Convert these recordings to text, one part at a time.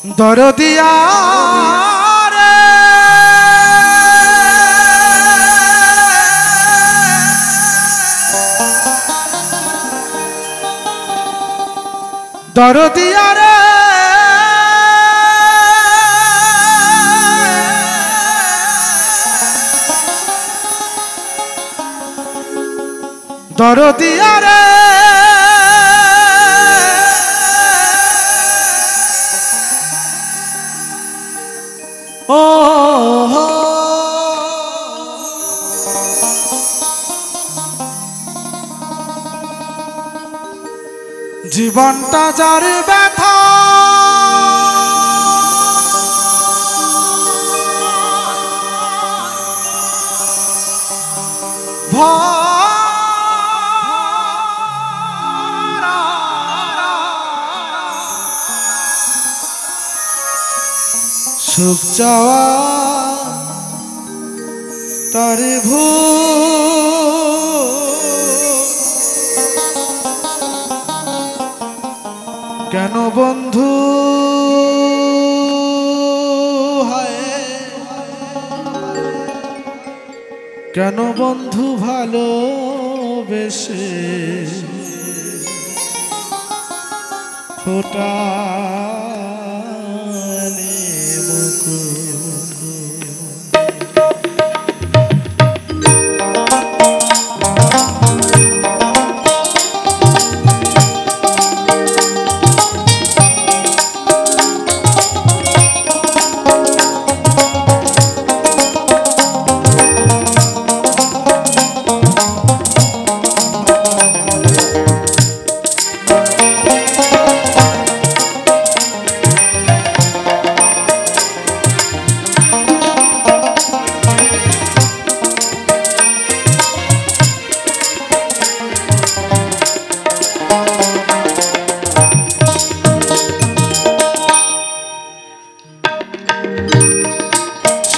দরদিয়া রে দরদিয়া রে দরদিয়া রে ও জীবনটা যার ব্যথা সুখ চাওয়া তার কেন বন্ধু হায় কেন বন্ধু ভালোবেসে ফোটালে মুকুট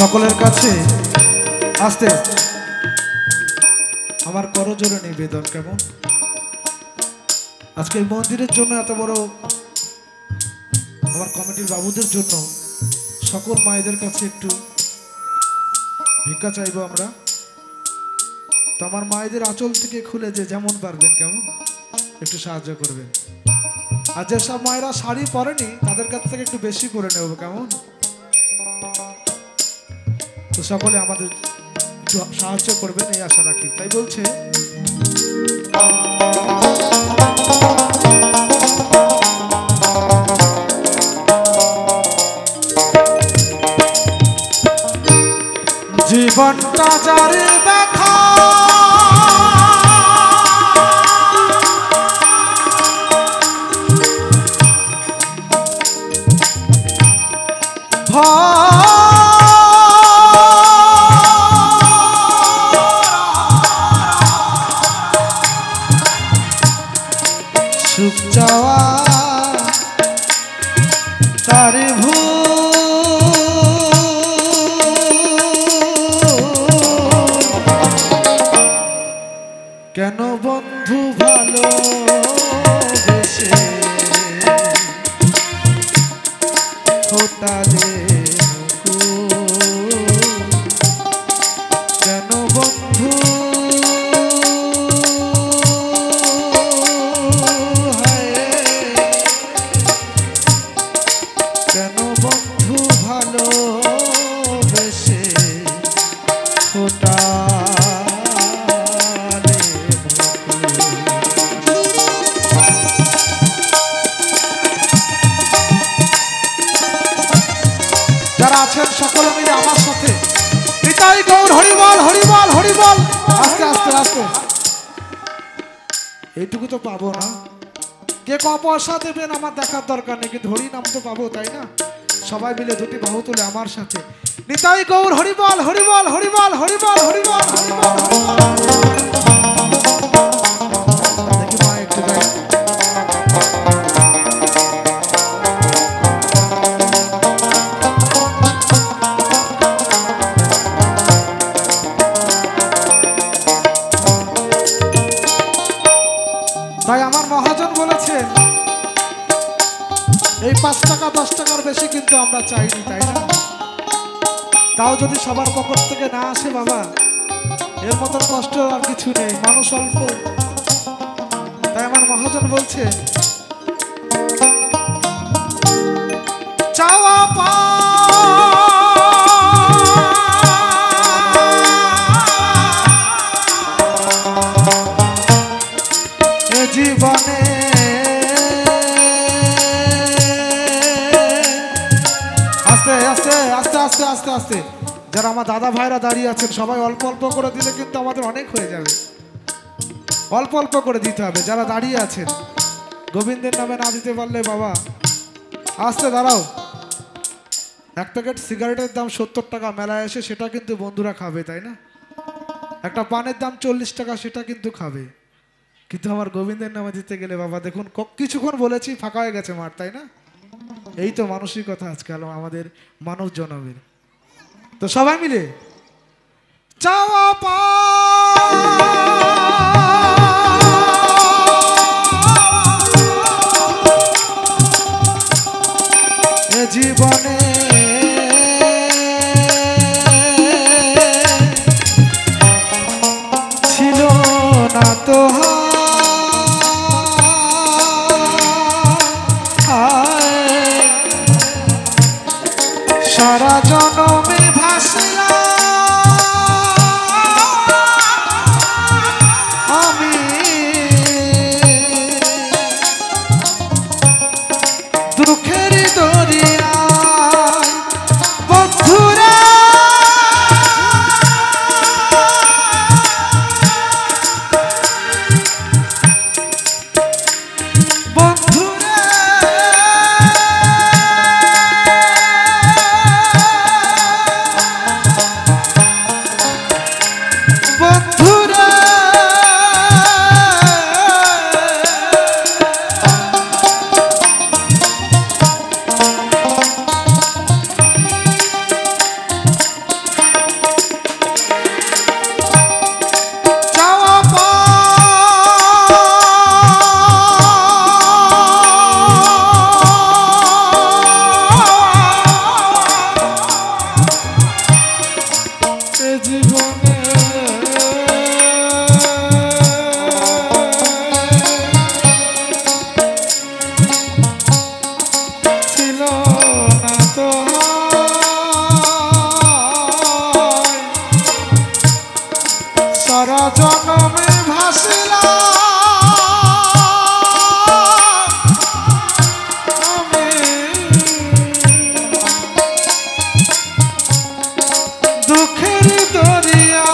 সকলের কাছে আসতে আমার করজোড়ে নিবেদন কেমন আজকে এই মন্দিরের জন্য এত বড় আমার কমিটির বাবুদের জন্য সকল মায়েদের কাছে একটু ভিক্ষা চাইবো আমরা তো আমার মায়েদের আঁচল থেকে খুলে যে যেমন পারবেন কেমন একটু সাহায্য করবেন আর যেসব মায়েরা শাড়ি পরেনি তাদের কাছ থেকে একটু বেশি করে নেব কেমন তো সকলে আমাদের সাহায্য করবেন এই আশা রাখি তাই বলছে জীবনটা যার ব্যথা সুখ চাওয়া তার কেন বন্ধু ভালোবেসে ফোটালে কেন বন্ধু কেন বন্ধু ভালোবেসে ফোটালে যারা আছেন সকলে মিলে আমার সাথে নিতাই গৌর হরিবল হরিবল হরিবল আস্তে আস্তে আস্তে এইটুকু তো পাবো না কে ক পয়সা দেবেন আমার দেখার দরকার নেই কিন্তু হরি নাম তো পাবো তাই না সবাই মিলে দুটি বাহু তুলে আমার সাথে নিতাই গৌর হরিবল হরিবল হরিবল হরিবল হরিবল দেখি মা একটু গাই তাই আমার মহাজন বলেছেন এই 5 টাকা 10 টাকার বেশি কিন্তু আমরা চাইনি, তাই না? তাও যদি সবার পকেট থেকে না আসে বাবা, এর মতন কষ্ট আর কিছু নেই। মানুষ অল্প, তাই আমার মহাজন বলছে চাওয়া জীবনে আস্তে আস্তে আস্তে আস্তে আস্তে আস্তে যারা আমার দাদা ভাইরা দাঁড়িয়ে আছেন সবাই অল্প অল্প করে দিলে কিন্তু আমাদের অনেক হয়ে যাবে। অল্প অল্প করে দিতে হবে। যারা দাঁড়িয়ে আছেন গোবিন্দের নামে না দিতে পারলে বাবা আস্তে দাঁড়াও। এক প্যাকেট সিগারেটের দাম 70 টাকা, মেলায় এসে সেটা কিন্তু বন্ধুরা খাবে, তাই না? একটা পানের দাম 40 টাকা, সেটা কিন্তু খাবে। কিন্তু আমার গোবিন্দের নামে দিতে গেলে বাবা দেখুন কিছুক্ষণ বলেছি ফাঁকা হয়ে গেছে মাঠ, তাই না? এই তো মানসিকতা আজকাল আমাদের মানব জনমের। তো সবাই মিলে চাওয়া জীবনে ছিল না তো সারা জনমে ভাসলা আমি দুঃখের দরিয়া বন্ধুরা সারা জনমে ভাসলা আমি দুঃখের দরিয়া।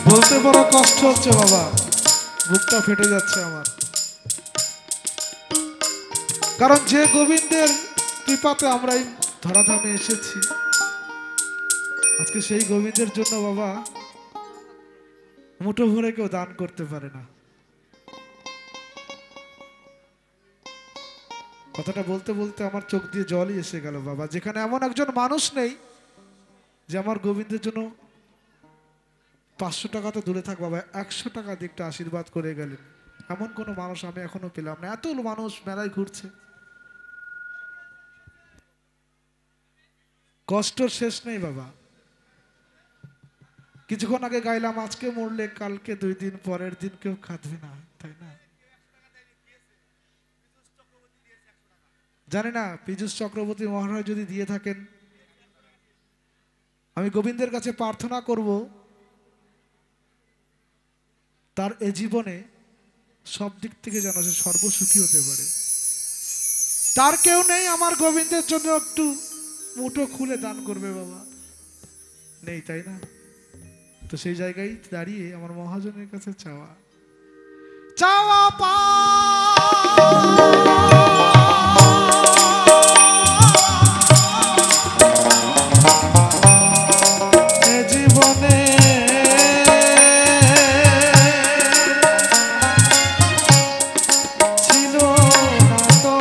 বলতে বড় কষ্ট হচ্ছে বাবা, বুকটা ফেটে যাচ্ছে আমার। কারণ যে গোবিন্দের কৃপাতে আমরা এই ধরাধামে এসেছি, আজকে সেই গোবিন্দের জন্য বাবা মুঠো ভরে কেউ দান করতে পারে না। কথাটা বলতে বলতে আমার চোখ দিয়ে জলই এসে গেল বাবা। যেখানে এমন একজন মানুষ নেই যে আমার গোবিন্দের জন্য 500 টাকা তো দূরে থাক বাবা, 100 টাকা দিয়ে একটা আশীর্বাদ করে গেলেন, এমন কোনো মানুষ আমি এখনো পেলাম না। এত মানুষ মেলায় ঘুরছে, কষ্টর শেষ নেই বাবা। কিছুক্ষণ আগে গাইলাম আজকে মরলে কালকে 2 দিন পরের দিন কেউ খাঁদবে না, তাই না? জানি না পীযূষ চক্রবর্তী মহারাজ যদি দিয়ে থাকেন, আমি গোবিন্দের কাছে প্রার্থনা করব তার এ জীবনে সব দিক থেকে যেন সে সর্বসুখী হতে পারে। তার কেউ নেই আমার গোবিন্দের জন্য একটু মুঠো খুলে দান করবে বাবা, নেই, তাই না? তো সেই জায়গায় দাঁড়িয়ে আমার মহাজনের কাছে চাওয়া চাওয়া পা জীবনে ছিল না তো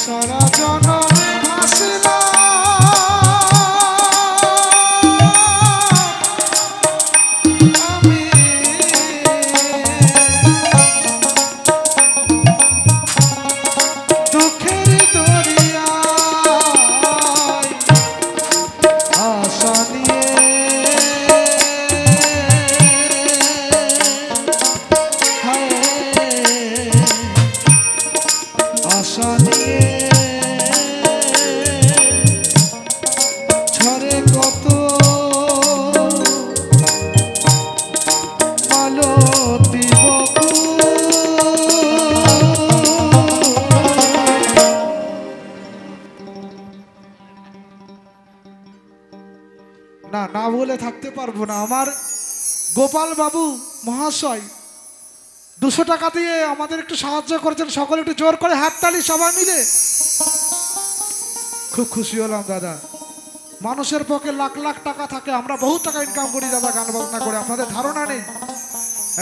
সারা জনমে ভাসলা রে কত মালতী বকুল। না না বলে থাকতে পারবো না। আমার গোপাল বাবু মহাশয় 200 টাকা দিয়ে আমাদের একটু সাহায্য করেছেন, সকলে একটু জোর করে হাততালি সবাই মিলে। খুব খুশি হলাম দাদা। মানুষের পক্ষে লাখ লাখ টাকা থাকে, আমরা বহু টাকা ইনকাম করি দাদা গান বাজনা করে, আপনাদের ধারণা নেই।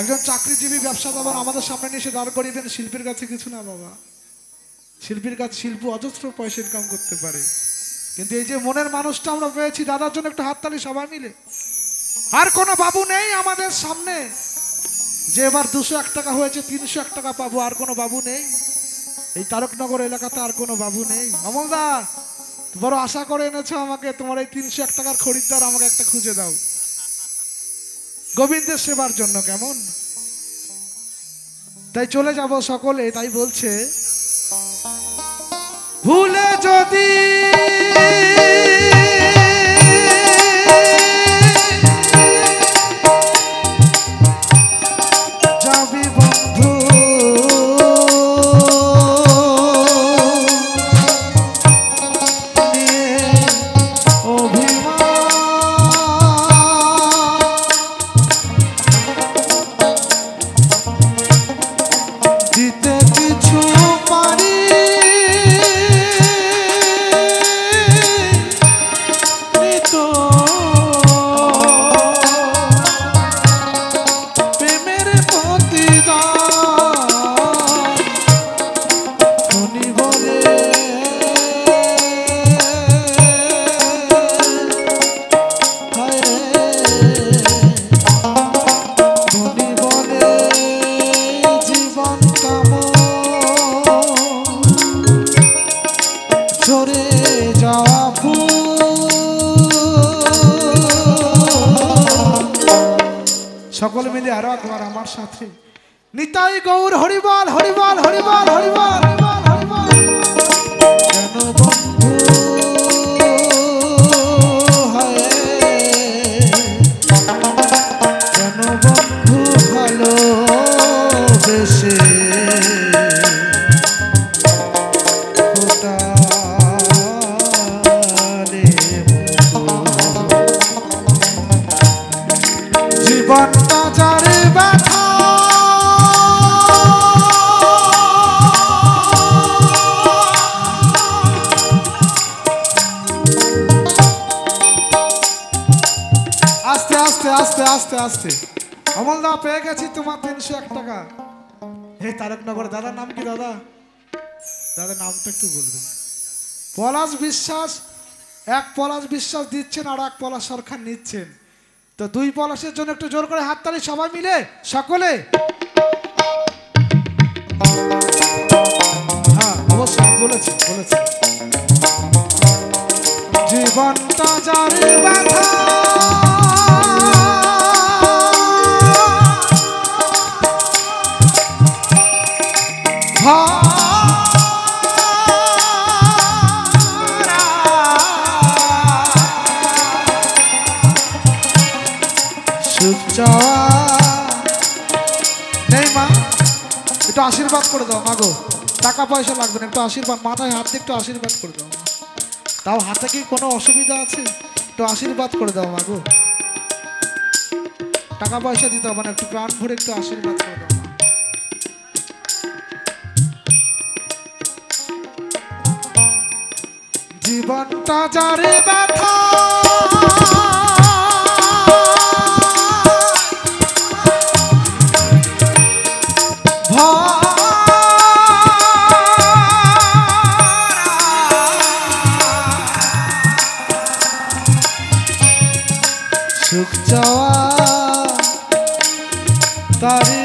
একজন চাকরিজীবী ব্যবসাদার আমাদের সামনে নিয়ে এসে দাঁড় করিয়েবেন, শিল্পীর কাছে কিছু না বাবা। শিল্পীর কাছে শিল্প অজস্র পয়সা ইনকাম করতে পারে, কিন্তু এই যে মনের মানুষটা আমরা পেয়েছি দাদার জন্য একটু হাততালি সবাই মিলে। আর কোনো বাবু নেই আমাদের সামনে যে এবার 201 টাকা হয়েছে 301 টাকা পাবো, আর কোনো বাবু নেই এই তারকনগর এলাকাতে, আর কোনো বাবু নেই। অমলদা বড় আশা করে এনেছো আমাকে, তোমার এই 301 টাকার খরিদ্দার আমাকে একটা খুঁজে দাও গোবিন্দের সেবার জন্য, কেমন? তাই চলে যাব সকলে। তাই বলছে ভুলে যদি যাবি বন্ধু সকল মিলে আরো একবার আমার সাথে নিতাই গৌর হরিবল হরিবল হরিবল হরিবল হরিবল। কেন বন্ধু হয়, কেন বন্ধু ভালোবেসে জীবনটা যারে ব্যথা আস্তে আস্তে আস্তে আস্তে আস্তে অমলদা পেয়ে গেছি তোমার 301 টাকা। হে তারকনগর দাদার নাম কি? দাদা দাদার নামটা একটু বলবেন। পলাশ বিশ্বাস, এক পলাশ বিশ্বাস দিচ্ছেন আর এক পলাশ সরকার নিচ্ছেন, তো 2 পলাশের জন্য একটু জোর করে হাততালি সবাই মিলে সকলে। হ্যাঁ অবশ্যই বলেছি বলেছি। জীবনটা যারে ব্যথা নেই মা, একটু আশীর্বাদ করে দাও মা গো। টাকা পয়সা লাগবে না, একটু আশীর্বাদ, মাথায় হাত দিয়ে একটু আশীর্বাদ করে দাও। তাও হাতে কি কোনো অসুবিধা আছে? একটু আশীর্বাদ করে দাও মা গো। টাকা পয়সা দিতে হবে না, একটু প্রাণ ভরে একটু আশীর্বাদ করে দাও। জীবনটা যারে ব্যথা সুখ চাওয়া তারে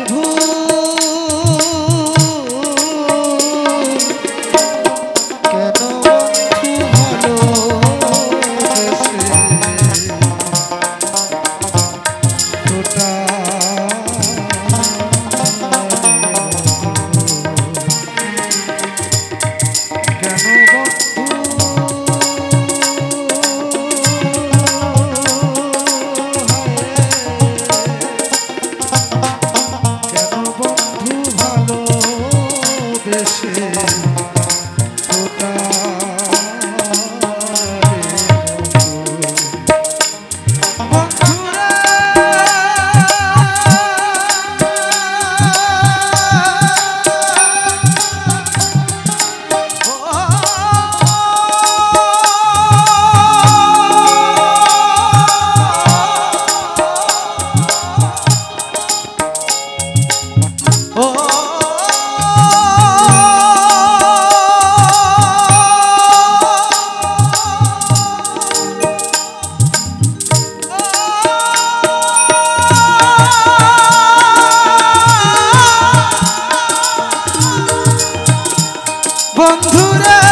বন্ধুরা